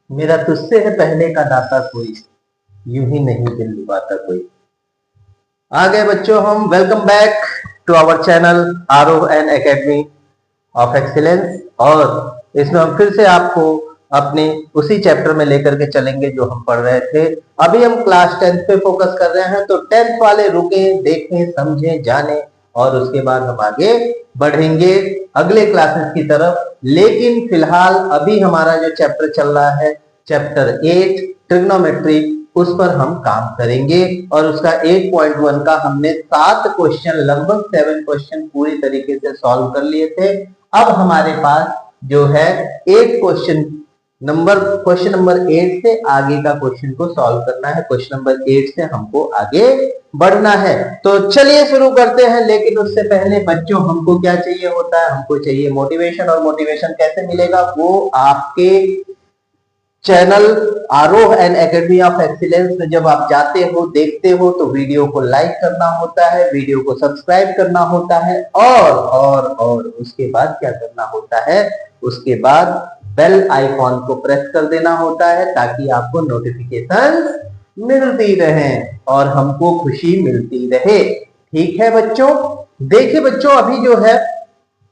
मेरा तुझसे है पहले का दाता कोई, यूं ही नहीं दिल लुभाता कोई। आ गए बच्चों हम। Welcome back to our channel Aaroh and academy of excellence. और इसमें हम फिर से आपको अपने उसी चैप्टर में लेकर के चलेंगे जो हम पढ़ रहे थे। अभी हम क्लास 10th पे फोकस कर रहे हैं, तो 10th वाले रुके, देखें, समझें, जाने, और उसके बाद हम आगे बढ़ेंगे अगले क्लासेस की तरफ। लेकिन फिलहाल अभी हमारा जो चैप्टर चल रहा है, चैप्टर 8 ट्रिग्नोमेट्री, उस पर हम काम करेंगे। और उसका 8.1 का हमने 7 क्वेश्चन, लगभग 7 क्वेश्चन पूरी तरीके से सॉल्व कर लिए थे। अब हमारे पास जो है 8 क्वेश्चन नंबर 8 से आगे का क्वेश्चन को सॉल्व करना है। क्वेश्चन नंबर 8 से हमको आगे बढ़ना है, तो चलिए शुरू करते हैं। लेकिन उससे पहले बच्चों, हमको क्या चाहिए होता है? हमको चाहिए मोटिवेशन। और मोटिवेशन कैसे मिलेगा? वो आपके channel Aaroh and academy of excellence में जब आप जाते हो, देखते हो, तो वीडियो को लाइक करना होता है, वीडियो को सब्सक्राइब करना होता है, और उसके बाद क्या करना होता है? उसके बाद बेल आइकॉन को प्रेस कर देना होता है, ताकि आपको नोटिफिकेशन मिलती रहे और हमको खुशी मिलती रहे। ठीक है बच्चों? देखिए बच्चों, अभी जो है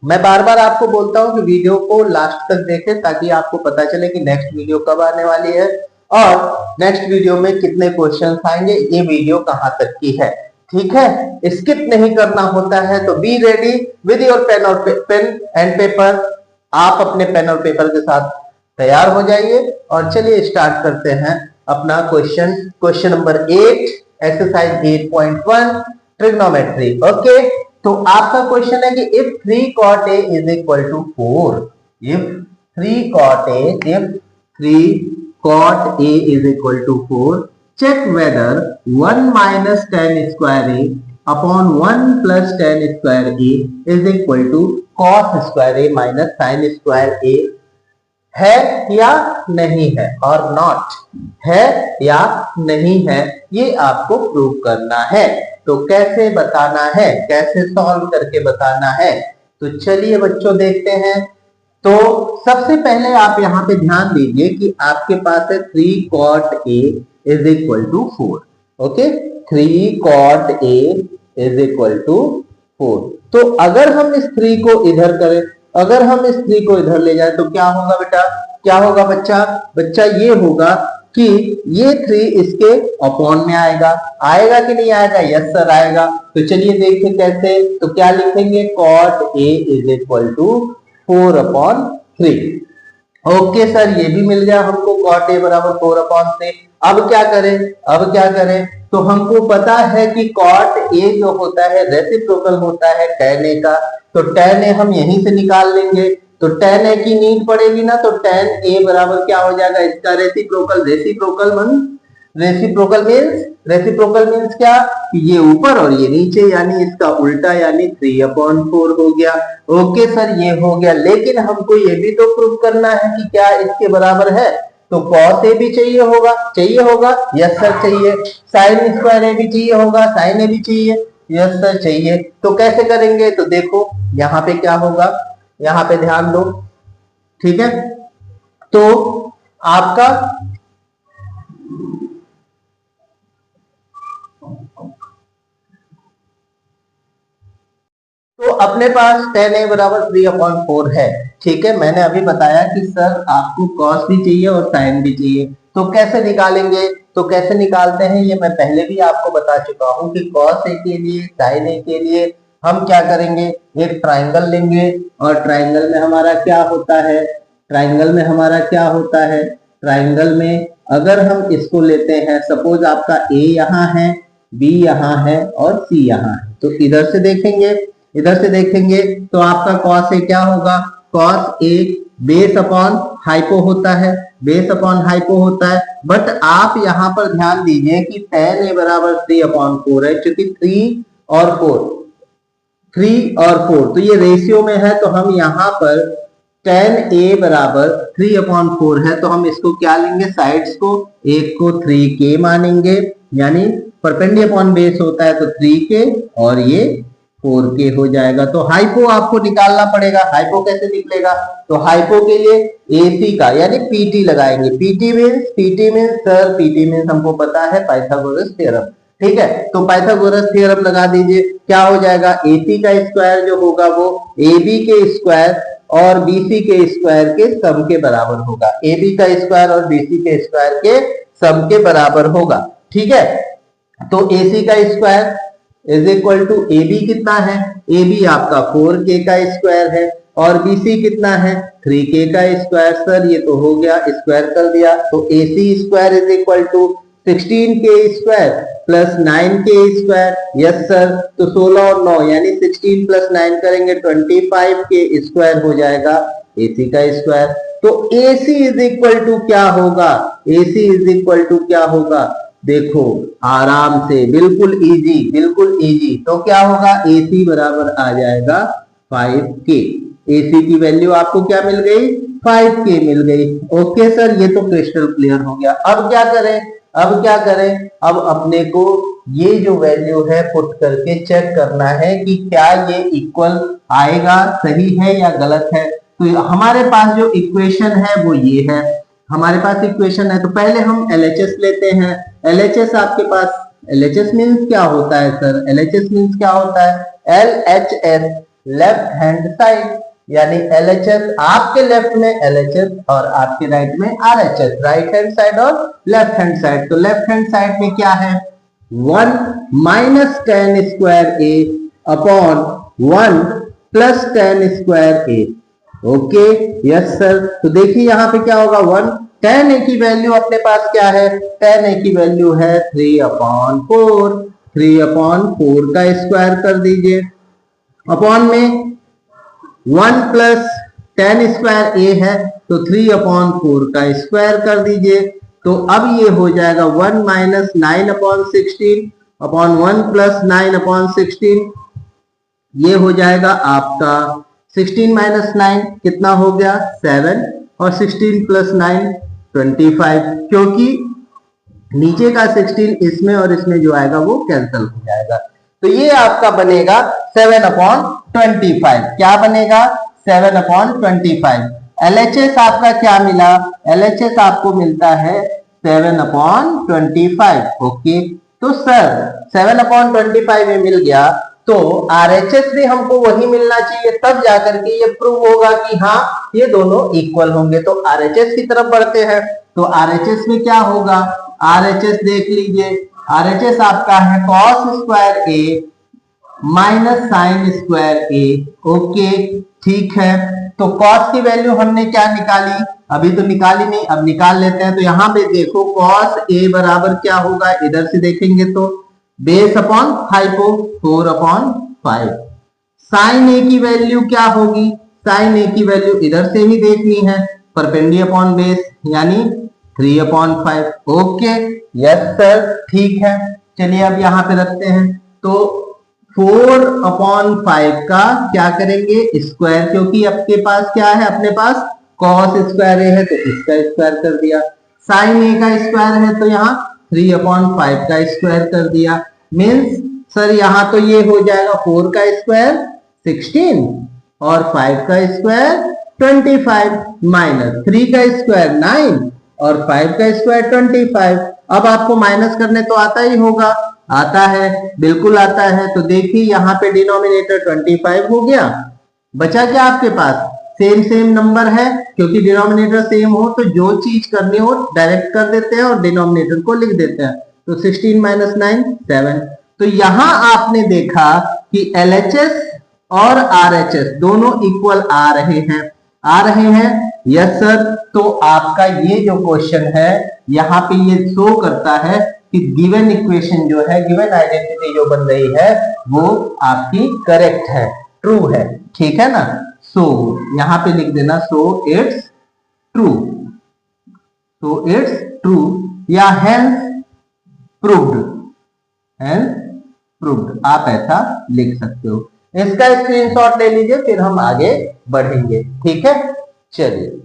मैं बार बार आपको बोलता हूं कि वीडियो को लास्ट तक देखें, ताकि आपको पता चले कि नेक्स्ट वीडियो कब आने वाली है और नेक्स्ट वीडियो में कितने क्वेश्चन आएंगे, ये वीडियो कहां तक की है। ठीक है? स्किप नहीं करना होता है, तो be ready with your pen and paper. आप अपने पेन और पेपर के साथ तैयार हो जाइए और चलिए स्टार्ट करते हैं अपना question number 8, exercise 8.1 trigonometry. Okay, तो आपका क्वेश्चन है कि if 3 cot a is equal to 4, if 3 cot a is equal to 4, check whether 1 minus tan square a upon 1 plus tan square a is equal to cos square a minus sin square a है या नहीं है, और not है या नहीं है, ये आपको प्रूव करना है। तो कैसे बताना है, कैसे सॉल्व करके बताना है? तो चलिए बच्चों देखते हैं। तो सबसे पहले आप यहाँ पे ध्यान दीजिए कि आपके पास है 3 cot a is equal to 4। Okay, 3 cot a is equal to 4। तो अगर हम इस 3 को इधर करें, अगर हम इस 3 को इधर ले जाए, तो क्या होगा बेटा? क्या होगा बच्चा ये होगा कि ये 3 इसके अपॉन में आएगा। आएगा कि नहीं आएगा? यस सर आएगा। तो चलिए देखिए कैसे। तो क्या लिखेंगे? cot a is equal to 4/3। Okay sir, ये भी मिल गया हमको, cot a बराबर 4/3। अब क्या करें? तो हमको पता है कि cot a जो होता है रेसिप्रोकल होता है tan a का, तो tan a हम यहीं से निकाल लेंगे। तो tan a की नीड पड़ेगी ना, तो tan a बराबर क्या हो जाएगा? इसका रेसिप्रोकल। रेसिप्रोकल मीन्स क्या? ये ऊपर और ये नीचे, यानी इसका उल्टा, यानी 3/4 हो गया। ओके सर, ये हो गया। लेकिन हमको ये भी तो प्रूव करना है कि क्या इसके बराबर है। तो cos a भी चाहिए होगा। यस सर चाहिए। sin स्क्वायर a भी चाहिए होगा, sin a भी चाहिए। यस सर चाहिए। तो कैसे करेंगे? तो देखो यहाँ पे क्या होगा, यहाँ पे ध्यान दो। ठीक है, तो आपका तो अपने पास tan a बराबर 3/4 है। ठीक है, मैंने अभी बताया कि सर आपको cos भी चाहिए और sin भी चाहिए। तो कैसे निकालेंगे? तो कैसे निकालते हैं ये मैं पहले भी आपको बता चुका हूं कि cos a के लिए, sin a के लिए हम क्या करेंगे? एक ट्राइंगल लेंगे, और ट्राइंगल में हमारा क्या होता है? ट्राइंगल में अगर हम इसको लेते हैं, सपोज आपका a यहाँ है, b यहाँ है और c यहाँ है, तो इधर से देखेंगे तो आपका cos a क्या होगा? cos a base upon hypo होता है, बट आप यहाँ पर ध्यान दीजिए कि tan a बराबर 3/4 है, क्योंकि 3 और 4 तो ये रेशियो में है। तो हम यहाँ पर tan a बराबर 3/4 है, तो हम इसको क्या लेंगे? साइड्स को, एक को 3k मानेंगे, यानी परपेंडिकुलर अपॉन बेस होता है तो 3k, और ये 4k हो जाएगा। तो हाइपो आपको निकालना पड़ेगा। हाइपो कैसे निकलेगा? तो हाइपो के लिए AC का यानी PT लगाएंगे। PT means sir, PT means हमको पता है पाइथागोरस थ्योरम। ठीक है, तो पाइथागोरस थ्योरम लगा दीजिए। क्या हो जाएगा? AC का स्क्वायर जो होगा वो AB के स्क्वायर और BC के स्क्वायर के सम के बराबर होगा। AB का स्क्वायर और BC के स्क्वायर के सम के बराबर होगा। ठीक है, तो AC का square is equal to AB कितना है? AB आपका 4k का स्क्वायर है और BC कितना है? 3k का स्क्वायर। सर ये तो हो गया, स्क्वायर कर दिया। तो AC square is equal to 16k square plus 9k square. Yes sir, तो 16 और 9 यानी 16 प्लस 9 करेंगे 25k स्क्वायर हो जाएगा AC का स्क्वायर। तो AC इज इक्वल टू क्या होगा? AC इज इक्वल टू क्या होगा? देखो आराम से, बिल्कुल इजी, बिल्कुल इजी। तो क्या होगा? AC बराबर आ जाएगा 5k। AC की वैल्यू आपको क्या मिल गई? 5k मिल गई। ओके सर, ये तो क्रिस्टल क्लियर हो गया। अब क्या करें? अब क्या करें? अब अपने को ये जो वैल्यू है पुट करके चेक करना है कि क्या ये इक्वल आएगा, सही है या गलत है। तो हमारे पास जो इक्वेशन है वो ये है। हमारे पास इक्वेशन है, तो पहले हम LHS लेते हैं। LHS आपके पास, LHS मीन्स क्या होता है सर? LHS मीन्स क्या होता है? LHS लेफ्ट हैंड साइड, यानी LHS आपके लेफ्ट में LHS और आपके राइट में RHS, राइट हैंड साइड और लेफ्ट हैंड साइड। तो लेफ्ट हैंड साइड में क्या है? 1 minus ten square A upon 1 plus ten square A. Okay, yes sir. तो देखिए यहाँ पे क्या होगा? 1 tan a की वैल्यू अपने पास क्या है? tan a की वैल्यू है 3/4। 3/4 का स्क्वायर कर दीजिए, अपॉन में 1 प्लस टेन स्क्वायर ए है तो 3/4 का स्क्वायर कर दीजिए। तो अब ये हो जाएगा 1 माइनस 9/16 अपॉन 1 प्लस 9/16। ये हो जाएगा आपका 16 माइनस 9 कितना हो गया? 7 और 16 प्लस 9 25, क्योंकि नीचे का 16 इसमें और इसमें जो आएगा वो कैंसिल हो जाएगा। तो ये आपका बनेगा 7/25। क्या बनेगा? 7/25। LHS आपका क्या मिला? LHS आपको मिलता है 7/25। ओके, तो सर 7/25 में मिल गया, तो RHS भी हमको वही मिलना चाहिए, तब जाकर के ये प्रूव होगा कि हाँ ये दोनों इक्वल होंगे। तो RHS की तरफ बढ़ते हैं। तो RHS में क्या होगा? RHS देख लीजिए, RHS आपका है cos square A minus sine square A. Okay, ठीक है। तो cos की वैल्यू हमने क्या निकाली? अभी तो निकाली नहीं, अब निकाल लेते हैं। तो यहाँ पे देखो cos a बराबर क्या होगा? इधर से देखेंगे तो बेस अपॉन हाइपो 4/5। साइन ए की वैल्यू क्या होगी? साइन ए की वैल्यू इधर से ही देखनी है, परपेंडी अपॉन बेस यानी 3/5। ओके, यस सर, ठीक है। चलिए अब यहाँ पे रखते हैं। तो 4/5 का क्या करेंगे? स्क्वायर, क्योंकि आपके पास क्या है? अपने पास cos स्क्वायर ए है तो इसका स्क्वायर कर दिया। साइन ए का स्क्वायर है तो यहाँ 3/5 का स्क्वायर कर दिया। मीन्स सर यहाँ तो ये हो जाएगा 4 का स्क्वायर 16 और 5 का स्क्वायर 25 माइनस 3 का स्क्वायर 9 और 5 का स्क्वायर 25। अब आपको माइनस करने तो आता ही होगा। आता है, बिल्कुल आता है। तो देखिए यहाँ पे डिनोमिनेटर 25 हो गया, बचा क्या आपके पास? सेम सेम नंबर है, क्योंकि डिनोमिनेटर सेम हो तो जो चीज करनी हो डायरेक्ट कर देते हैं और डिनोमिनेटर को लिख देते हैं। तो 16 माइनस 9 7। तो यहां आपने देखा कि LHS और RHS दोनों इक्वल आ रहे हैं। आ रहे हैं, यस सर। तो आपका ये जो क्वेश्चन है यहाँ पे ये शो करता है कि गिवन इक्वेशन जो है, गिवन आइडेंटिटी जो बन रही है वो आपकी करेक्ट है, ट्रू है। ठीक है ना? सो यहां पे लिख देना so it's true, so it's true या हेंस प्रूव्ड, हेंस प्रूव्ड आप ऐसा लिख सकते हो। इसका स्क्रीनशॉट ले लीजिए, फिर हम आगे बढ़ेंगे। ठीक है, चलिए।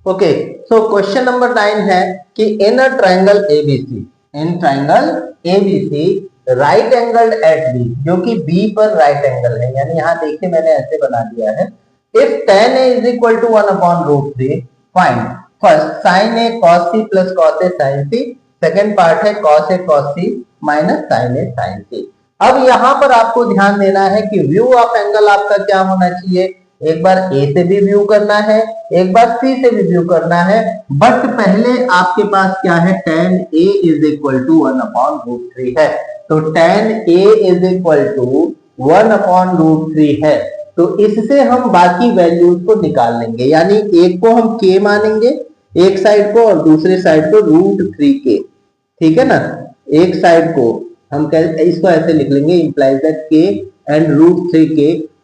ओके, सो क्वेश्चन नंबर 9 है कि in a triangle ABC, in triangle ABC right angle at B, जो कि बी पर राइट एंगल है, यानी यहां देखिए मैंने ऐसे बना दिया है। If tan a is equal to 1 upon root 3, find first sin a cos c plus cos a sin c, second part है cos a cos c minus sin a sin c। अब यहां पर आपको ध्यान देना है कि व्यू ऑफ एंगल आपका क्या होना चाहिए, एक बार ए से भी व्यू करना है, एक बार सी से भी व्यू करना है, बट पहले आपके पास क्या है, tan a is equal to 1 upon root 3 है, तो tan a is equal to 1 upon root 3 है, तो इससे हम बाकी वैल्यूज को निकाल लेंगे, यानी एक को हम k मानेंगे एक साइड को और दूसरे साइड को √3k, ठीक है ना। एक साइड को हम इसको ऐसे लिख लेंगे, implies that k and √3k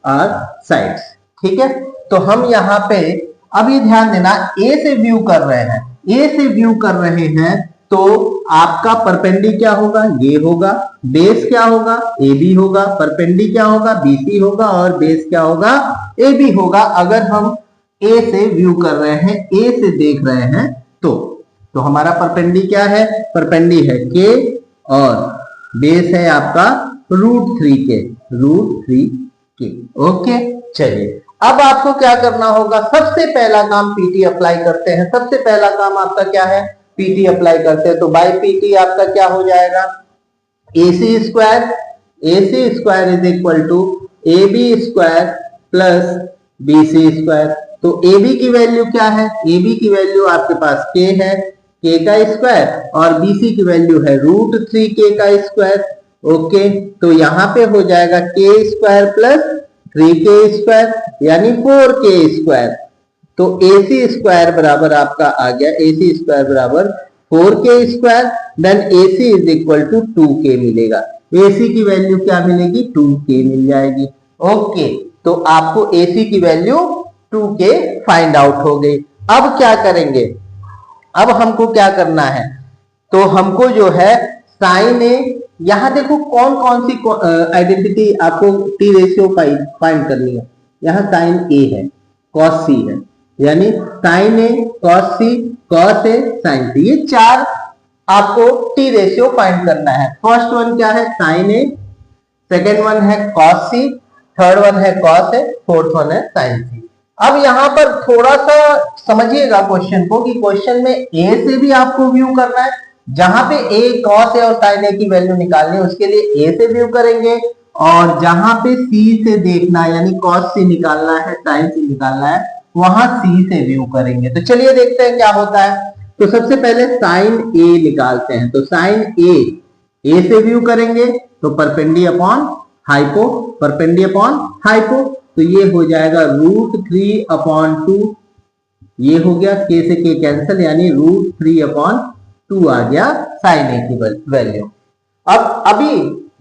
are sides, ठीक है। तो हम यहाँ पे अभी ध्यान देना, ए से व्यू कर रहे हैं, ए से व्यू कर रहे हैं तो आपका परपेंडी क्या होगा, ये होगा, बेस क्या होगा, ए बी होगा, परपेंडी क्या होगा, बीसी होगा, और बेस क्या होगा, ए बी होगा। अगर हम ए से व्यू कर रहे हैं, ए से देख रहे हैं तो हमारा परपेंडी क्या है, परपेंडी है के और बेस है आपका √3k। ओके, चलिए अब आपको क्या करना होगा, सबसे पहला काम पीटी अप्लाई करते हैं। सबसे पहला काम आपका क्या है, पीटी अप्लाई करते हैं, तो बाय पीटी आपका क्या हो जाएगा, AC square is equal to AB square plus BC square. तो AB की वैल्यू क्या है, AB की वैल्यू आपके पास k है, k का स्क्वायर, और BC की वैल्यू है √3k का स्क्वायर। ओके, तो यहाँ पे हो जाएगा k square plus 3k square यानी 4k स्क्वायर। तो AC स्क्वायर बराबर आपका आ गया, AC स्क्वायर बराबर 4k square, then AC is equal to 2k मिलेगा। AC की वैल्यू क्या मिलेगी, 2k मिल जाएगी। ओके, तो आपको AC की वैल्यू 2k फाइंड आउट हो गई। अब क्या करेंगे, अब हमको क्या करना है, तो हमको जो है साइन ए, यहां देखो कौन कौन सी आइडेंटिटी आपको टी रेशियो फाइंड करनी है। यहां साइन ए है, कॉस सी है, यानी sign A cos C, cos A sign सी, ये चार आपको टी रेशियो फाइंड करना है। फर्स्ट वन क्या है, साइन ए, सेकेंड वन है कॉस सी, थर्ड वन है कॉस ए, फोर्थ वन है साइन सी। अब यहां पर थोड़ा सा समझिएगा क्वेश्चन को, कि क्वेश्चन में ए से भी आपको व्यू करना है, जहां पे ए कॉस ए और साइन ए की वैल्यू निकालनी है उसके लिए ए से व्यू करेंगे, और जहां पे सी से देखना है यानी कॉस सी निकालना है, साइन सी निकालना है, वहां सी से व्यू करेंगे। तो चलिए देखते हैं क्या होता है। तो सबसे पहले साइन ए निकालते हैं, तो साइन ए से व्यू करेंगे तो परपेंडी upon hypo, perpendicular upon hypo, तो ये हो जाएगा √3/2, ये हो गया, के से के कैंसिल, यानी √3/2 आ गया साइन ए की वैल्यू। अब अभी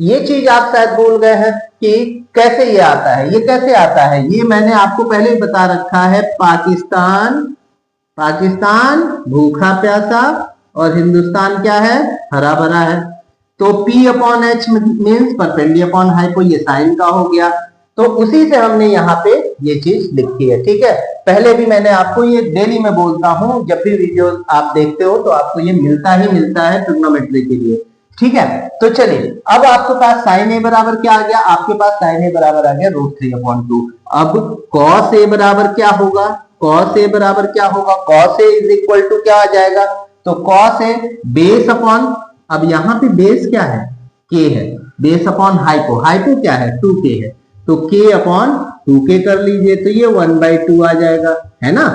ये चीज आप शायद भूल गए हैं कि कैसे ये आता है, ये कैसे आता है, ये मैंने आपको पहले ही बता रखा है। पाकिस्तान भूखा प्यासा और हिंदुस्तान क्या है, हरा भरा है। तो P/H मीन्स परपेंडी अपॉन हाइपो, ये साइन का हो गया, तो उसी से हमने यहाँ पे ये चीज लिखी है, ठीक है। पहले भी मैंने आपको ये डेली में बोलता हूं, जब भी वीडियो आप देखते हो तो आपको ये मिलता है ट्रिग्नोमेट्री के लिए, ठीक है। तो चलिए अब आपके पास साइन ए बराबर क्या आ गया, आपके पास साइन ए बराबर आ गया √3/2। अब कॉस ए बराबर क्या होगा, कॉस ए बराबर क्या होगा, cos A is equal to क्या आ जाएगा, तो कॉस ए बेस अपॉन, अब यहाँ पे बेस क्या है, के है, बेस अपॉन हाइपो, हाइपो क्या है, 2k है, तो k अपॉन 2k कर लीजिए, तो ये 1/2 आ जाएगा, है ना,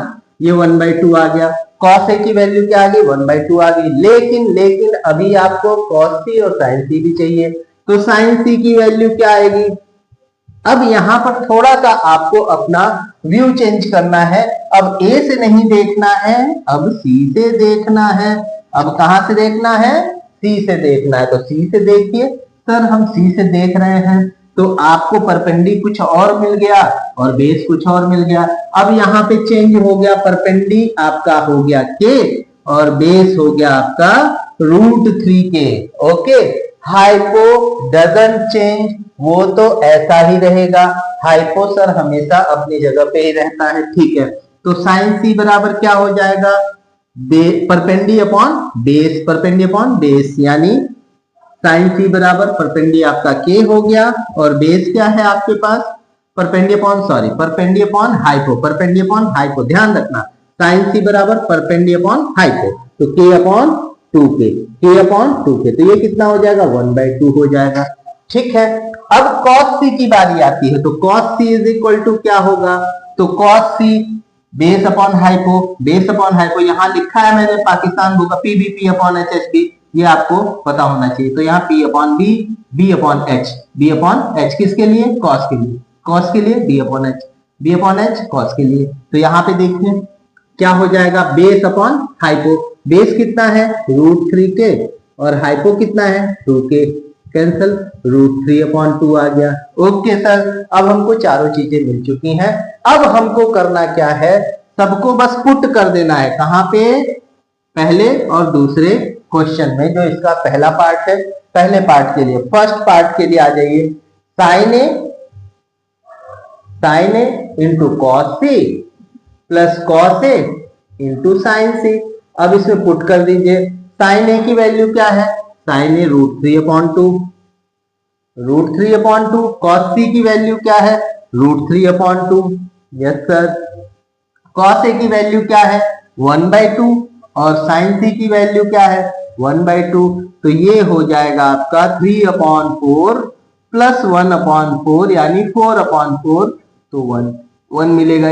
ये 1/2 आ गया। cos a की वैल्यू क्या आ गई, 1/2 आ गई। लेकिन अभी आपको cos c और sin c भी चाहिए, तो sin c की वैल्यू क्या आएगी। अब यहां पर थोड़ा सा आपको अपना व्यू चेंज करना है, अब a से नहीं देखना है, अब c से देखना है। अब कहां से देखना है, c से देखना है, तो c से देखिए। सर हम c से देख रहे हैं, तो आपको परपेंडी कुछ और मिल गया और बेस कुछ और मिल गया। अब यहाँ पे चेंज हो गया, परपेंडी आपका हो गया k और बेस हो गया आपका √3k। Okay, hypo doesn't change, वो तो ऐसा ही रहेगा। हाइपो सर हमेशा अपनी जगह पे ही रहता है, ठीक है। तो साइन सी बराबर क्या हो जाएगा, परपेंडी अपॉन बेस, परपेंडी अपॉन बेस, यानी साइन सी बराबर परपेंडी आपका के हो गया और बेस क्या है आपके पास, perpendicular upon perpendicular upon hypo, perpendicular upon hypo, ध्यान रखना साइन सी बराबर परपेंडी अपॉन हाइपो, तो के अपॉन 2k, के अपॉन 2k, तो ये कितना हो जाएगा 1/2 हो जाएगा। ठीक है, अब cos c की बारी आती है, तो cos c is equal to क्या होगा, तो cos c base upon hypo, base upon hypo यहां लिखा है मैंने Pakistan book PBP upon HSB, ये आपको पता होना चाहिए, तो यहाँ p upon B, B upon H, B upon H किसके लिए, cos के लिए, cos के लिए B upon H, B upon H cos के लिए, तो यहाँ पे देखिए क्या हो जाएगा, बेस अपॉन हाइपो, बेस कितना है √3k और हाइपो कितना है 2k, कैंसल, √3/2 आ गया। ओके सर, अब हमको चारों चीजें मिल चुकी हैं, अब हमको करना क्या है, सबको बस पुट कर देना है, कहां पे, पहले और दूसरे क्वेश्चन में, जो इसका पहला पार्ट है, पहले पार्ट के लिए, फर्स्ट पार्ट के लिए आ जाइए, sine A into cos C plus cos A into sine C, अब इसमें पुट कर दीजिए, साइन ए की वैल्यू क्या है, साइन ए √3/2, √3/2, कॉस सी की वैल्यू क्या है √3/2, यस सर, कॉस ए की वैल्यू क्या है 1/2 और साइन सी की वैल्यू क्या है 1/2, तो ये हो जाएगा आपका 3/4 प्लस 1/4 यानी 4/4, तो 1 मिलेगा,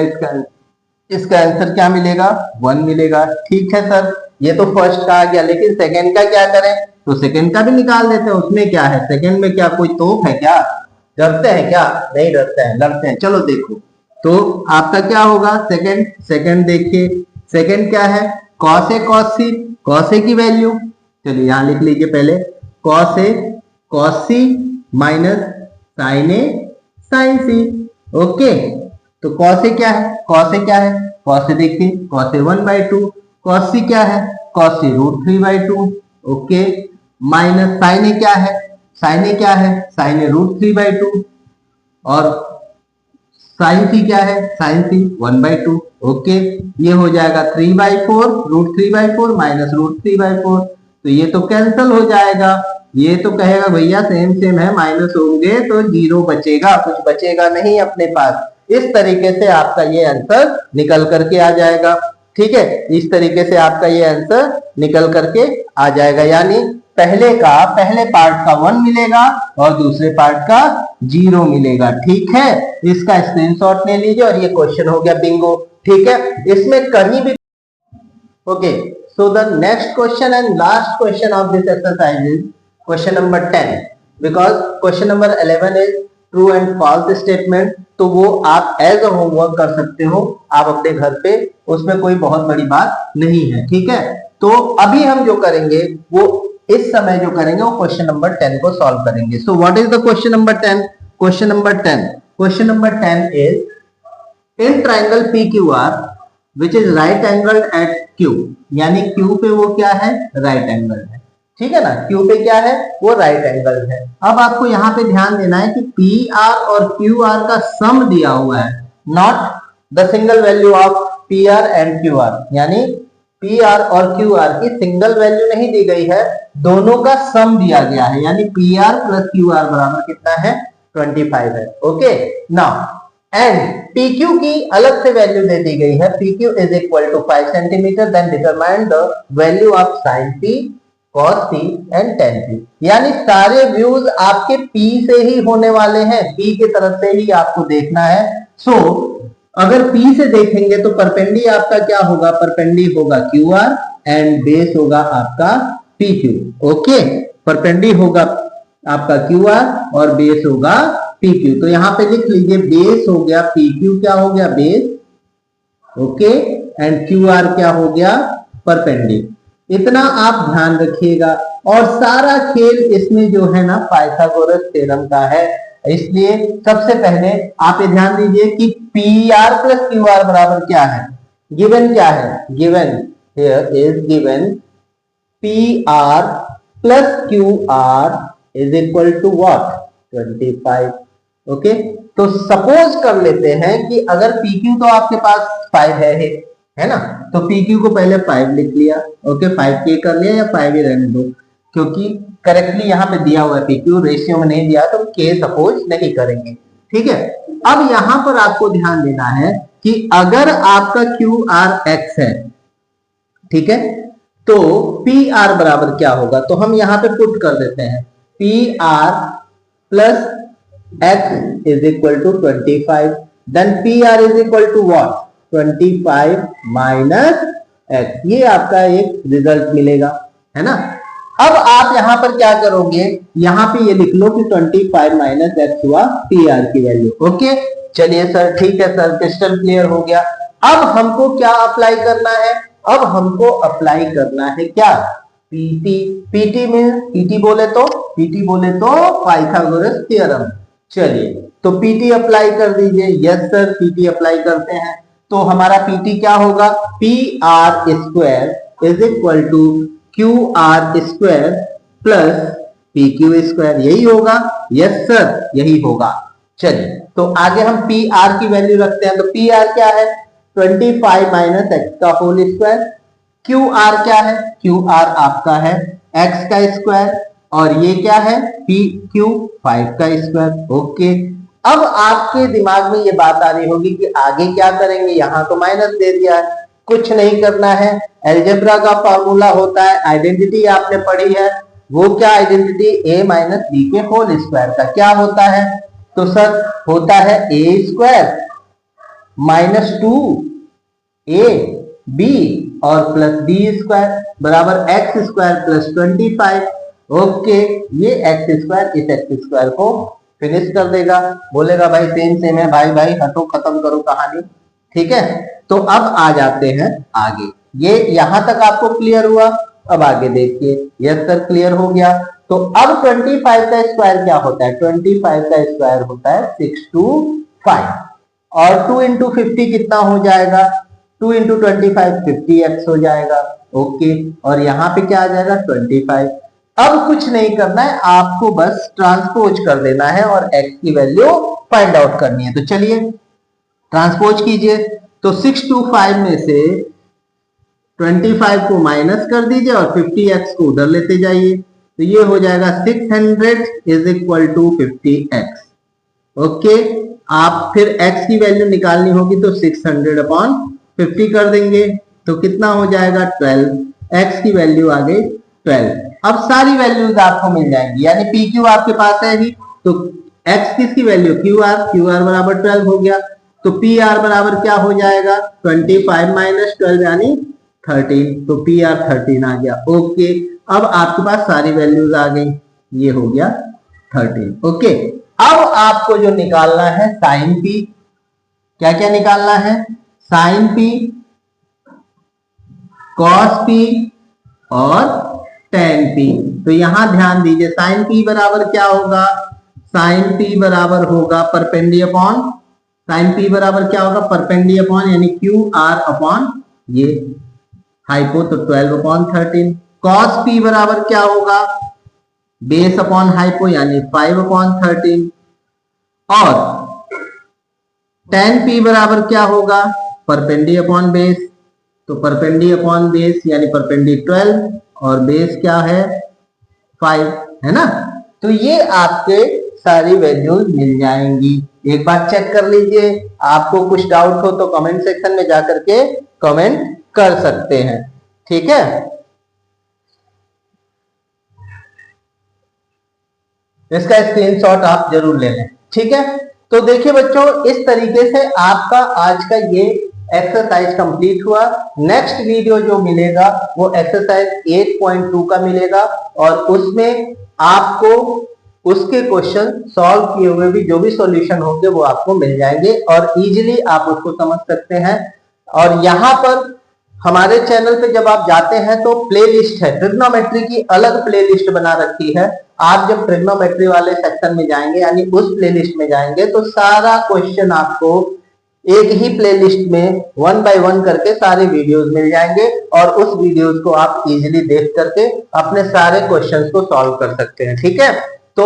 इसका आंसर क्या मिलेगा 1 मिलेगा। ठीक है सर, ये तो फर्स्ट का आ गया, लेकिन सेकंड का क्या करें, तो सेकंड का भी निकाल देते हैं, उसमें क्या है, सेकंड में क्या कोई तोप है क्या, डरते हैं क्या, नहीं डरते हैं, लड़ते हैं, चलो देखो, तो आपका क्या होगा सेकंड देखिए, सेकंड क्या है cos A cos C, cos A की वैल्यू, चलिए यहां लिख लीजिए पहले, cos A cos C minus sign A sign C, okay, तो कॉस ए क्या है, कॉस ए क्या है, कॉस ए देखिए, कॉस ए 1/2, कॉस सी क्या है, कॉस सी √3/2, ओके, माइनस साइन ए क्या है, साइन ए क्या है, साइन ए √3/2 और साइन सी क्या है, साइन सी 1/2, ओके, ये हो जाएगा 3/4, √3/4 माइनस √3/4, तो ये तो कैंसिल हो जाएगा, ये तो कहेगा भैया सेम सेम है, माइनस होंगे तो 0 बचेगा, कुछ बचेगा नहीं अपने पास, इस तरीके से आपका ये आंसर निकल करके आ जाएगा। ठीक है, इस तरीके से आपका ये आंसर निकल करके आ जाएगा, यानी पहले पार्ट का 1 मिलेगा और दूसरे पार्ट का 0 मिलेगा। ठीक है, इसका स्क्रीनशॉट ले लीजिए और ये क्वेश्चन हो गया बिंगो। ठीक है, इसमें कहीं भी okay, so the next question and last question of this exercise is question number 10, because question number 11 is true and false statement, तो वो आप एज अ होमवर्क कर सकते हो आप अपने घर पे, उसमें कोई बहुत बड़ी बात नहीं है। ठीक है, तो अभी हम जो करेंगे वो इस समय जो करेंगे वो क्वेश्चन नंबर 10 को सॉल्व करेंगे। So what is the question number 10? Question number 10 is in triangle PQR which is right angled at Q, यानी Q पे वो क्या है, राइट एंगल है। ठीक है ना, Q पे क्या है, वो राइट एंगल है। अब आपको यहाँ पे ध्यान देना है कि PR और QR का सम दिया हुआ है, not the single value of PR and QR, यानी PR और QR की सिंगल वैल्यू नहीं दी गई है, दोनों का सम दिया गया है, यानी PR प्लस QR बराबर कितना है 25 है। ओके, नाउ एंड PQ की अलग से वैल्यू दे दी गई है, PQ is equal to 5 centimetre, then determine the value of sine P, cos P and tan P, यानी सारे व्यूज आपके P से ही होने वाले हैं, P की तरफ से ही आपको देखना है। सो अगर P से देखेंगे तो परपेंडी आपका क्या होगा, परपेंडी होगा QR एंड बेस होगा आपका PQ। ओके, परपेंडी होगा आपका QR और बेस होगा PQ, तो यहां पे लिख लीजिए बेस हो गया PQ, क्या हो गया बेस, ओके, एंड QR क्या हो गया परपेंडी। इतना आप ध्यान रखिएगा, और सारा खेल इसमें जो है ना पाइथागोरस थ्योरम का है, इसलिए सबसे पहले आप ये ध्यान दीजिए कि PR प्लस QR बराबर क्या है, गिवन क्या है, given here is given PR plus QR is equal to what 25। Okay, तो सपोज कर लेते हैं कि अगर PQ तो आपके पास 5 है ना, तो PQ को पहले 5 लिख लिया, ओके 5K कर लिया या 5 ही रहने दो, क्योंकि करेक्टली यहाँ पे दिया हुआ है PQ, रेशियो में नहीं दिया तो K सपोज नहीं करेंगे, ठीक है। अब यहां पर आपको ध्यान देना है कि अगर आपका QRX है, ठीक है, तो PR बराबर क्या होगा, तो हम यहां पे पुट कर देते हैं PR plus X is equal to 25, then PR is equal to what, 25 minus X, ये आपका एक रिजल्ट मिलेगा, है ना। अब आप यहां पर क्या करोगे, यहां पे ये लिख लो कि 25 माइनस X हुआ PR की वैल्यू, ओके। चलिए सर, ठीक है सर, क्रिस्टल क्लियर हो गया। अब हमको क्या अप्लाई करना है, अब हमको अप्लाई करना है क्या, PT। PT में PT बोले तो पाइथागोरस थ्योरम। चलिए, तो PT अप्लाई कर दीजिए। यस सर, PT अप्लाई करते हैं, तो हमारा PT क्या होगा, PR square is equal to QR square plus PQ square, यही होगा। यस सर, यही होगा। चलिए, तो आगे हम PR की वैल्यू रखते हैं, तो PR क्या है, 25 माइनस X का होल स्क्वायर। QR क्या है, QR आपका है X का स्क्वायर, और ये क्या है, PQ 5 का स्क्वायर, ओके। अब आपके दिमाग में ये बात आ रही होगी कि आगे क्या करेंगे, यहां तो माइनस दे दिया है, कुछ नहीं करना है। अलजेब्रा का फॉर्मूला होता है, आइडेंटिटी आपने पढ़ी है, वो क्या आइडेंटिटी, A माइनस B के होल स्क्वायर का क्या होता है, तो सर होता है A स्क्वायर माइनस 2AB और प्लस B स्क्वायर बराबर X स्क्वायर प्लस 25, ओके। ये X स्क्वायर इस X स्क्वायर को फिनिश कर देगा, बोलेगा भाई सेम है, भाई हटो, खत्म करो कहानी, ठीक है। तो अब आ जाते हैं आगे, ये यहां तक आपको क्लियर हुआ, अब आगे देखिए। यस सर, क्लियर हो गया। तो अब 25 का स्क्वायर क्या होता है, 25 का स्क्वायर होता है 625, और 2 इंटू 50 कितना हो जाएगा, 2 इंटू 25 50x हो जाएगा, ओके। और यहाँ पे क्या आ जाएगा, 25। अब कुछ नहीं करना है, आपको बस ट्रांसपोज कर देना है और x की वैल्यू फाइंड आउट करनी है। तो चलिए ट्रांसपोज कीजिए, तो 625 में से 25 को माइनस कर दीजिए और 50x को उधर लेते जाइए, तो ये हो जाएगा 600 is equal to 50x, okay. आप फिर x की वैल्यू निकालनी होगी तो 600 अपॉन 50 कर देंगे, तो कितना हो जाएगा 12, x की वैल्यू आ गई 12। अब सारी वैल्यूज आपको मिल जाएंगी, यानी PQ आपके पास है ही, तो x किसकी वैल्यू, QR बराबर 12 हो गया, तो PR बराबर क्या हो जाएगा, 25 माइनस 12 यानी 13, तो PR 13 आ गया, ओके। अब आपके पास सारी वैल्यूज आ गई, ये हो गया 13, ओके। अब आपको जो निकालना है साइन P, क्या क्या निकालना है, साइन P, कॉस P और टेन P। तो यहां ध्यान दीजिए, साइन P बराबर क्या होगा, साइन P बराबर होगा परपेंडी अपॉन, साइन P बराबर क्या होगा, परपेंडी अपॉन यानी QR अपॉन ये हाइपो, तो 12 अपॉन 13। कॉस P बराबर क्या होगा, बेस अपॉन हाइपो यानी 5 अपॉन 13, और टेन P बराबर क्या होगा, परपेंडी अपॉन बेस, तो परपेंडी अपॉन बेस यानी परपेंडी 12 और बेस क्या है 5, है ना। तो ये आपके सारी वैल्यूज मिल जाएंगी, एक बार चेक कर लीजिए। आपको कुछ डाउट हो तो कमेंट सेक्शन में जाकर के कमेंट कर सकते हैं, ठीक है। इसका स्क्रीनशॉट आप जरूर ले लें, ठीक है। तो देखिए बच्चों, इस तरीके से आपका आज का ये एक्सरसाइज कंप्लीट हुआ। नेक्स्ट वीडियो जो मिलेगा वो एक्सरसाइज 8.2 का मिलेगा, और उसमें आपको उसके क्वेश्चन सॉल्व किए हुए भी जो भी सॉल्यूशन होंगे वो आपको मिल जाएंगे और इजीली आप उसको समझ सकते हैं। और यहाँ पर हमारे चैनल पे जब आप जाते हैं तो प्लेलिस्ट है, ट्रिग्नोमेट्री की अलग प्लेलिस्ट बना रखी है। आप जब ट्रिग्नोमेट्री वाले सेक्शन में जाएंगे यानी उस प्लेलिस्ट में जाएंगे तो सारा क्वेश्चन आपको एक ही प्लेलिस्ट में 1 बाय 1 करके सारे वीडियोस मिल जाएंगे, और उस वीडियोस को आप इजीली देख करके अपने सारे क्वेश्चंस को सॉल्व कर सकते हैं, ठीक है। तो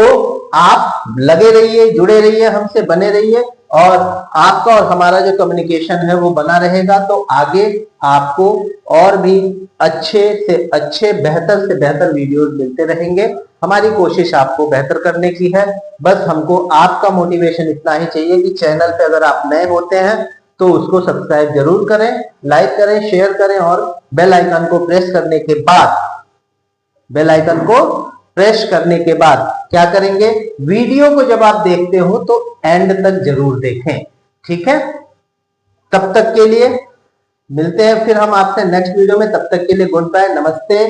आप लगे रहिए, जुड़े रहिए, हमसे बने रहिए, और आपका और हमारा जो कम्युनिकेशन है वो बना रहेगा। तो आगे आपको और भी अच्छे से अच्छे, बेहतर से बेहतर वीडियोस मिलते रहेंगे। हमारी कोशिश आपको बेहतर करने की है। बस हमको आपका मोटिवेशन इतना ही चाहिए कि चैनल पे अगर आप नए होते हैं तो उसको सब्सक्राइब जरूर करें, लाइक करें, शेयर करें, और बेल आइकन को प्रेस करने के बाद, बेल आइकन को प्रेस करने के बाद क्या करेंगे, वीडियो को जब आप देखते हो तो एंड तक जरूर देखें। ठीक है, तब तक के लिए मिलते हैं फिर हम आपसे नेक्स्ट वीडियो में। तब तक के लिए गुड बाय, नमस्ते।